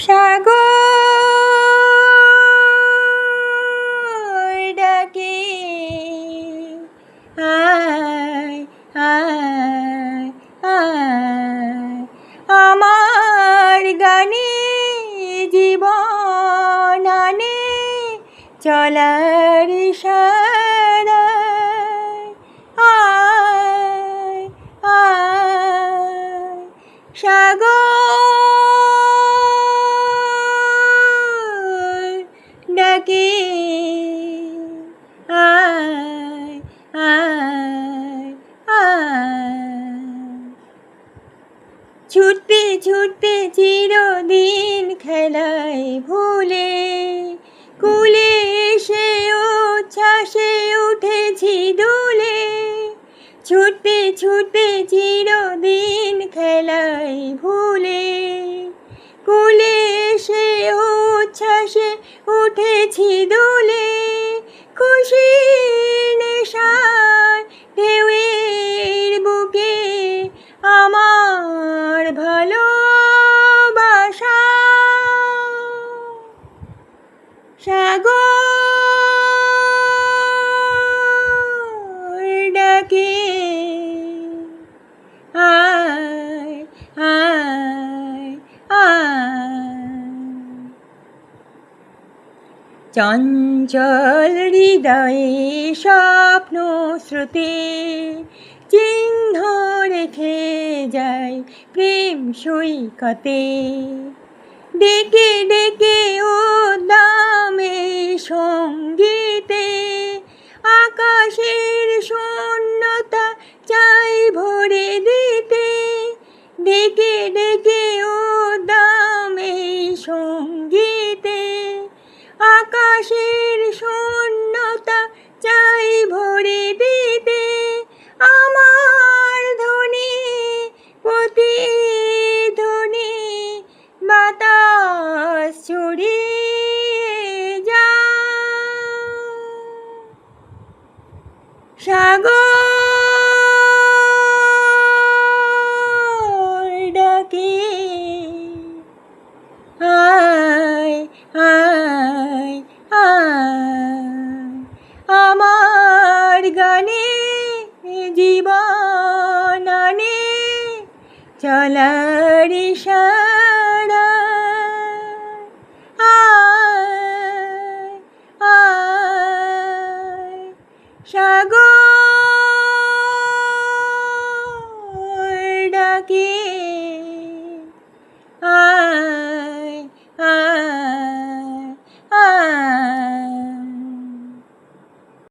সাগর ডাকে আয় আয় আয়, আমার গানে জীবন আনে চলার ইশারায়। আয় আয় সাগর ডাকে আয় আয় আয়, ছুটতে ছুটতে চিরদিন খেলায় ভুলে কুলে এসে উচ্ছ্বাসে উঠেছি দুলে। ছুটতে ছুটতে চিরদিন খেলায় ভুলে কুলে এসে উচ্ছ্বাসে উঠেছি দুলে। খুশির নেশায় ঢেউয়ের বুকে আমার ভালোবাসা। সাগর ডাকে আয় আয় আয়, চঞ্চল হৃদয়ে স্বপ্ন স্রোতে চিহ্ন রেখে যায় প্রেম সৈকতে। ডেকে ডেকে উদ্দামে সঙ্গীতে আকাশের শূন্যতা চাই ভরে দিতে। ডেকে ডেকে উদ্দামে সঙ্গীতে আকাশের শূন্যতা চাই ভরে দিতে। আমার ধ্বনি প্রতিধ্বনি বাতাস ছড়িয়ে যায়। সাগর ডাকে আয় আয় আয়, আমার গানে জীবন আনে চলার ইশারায়।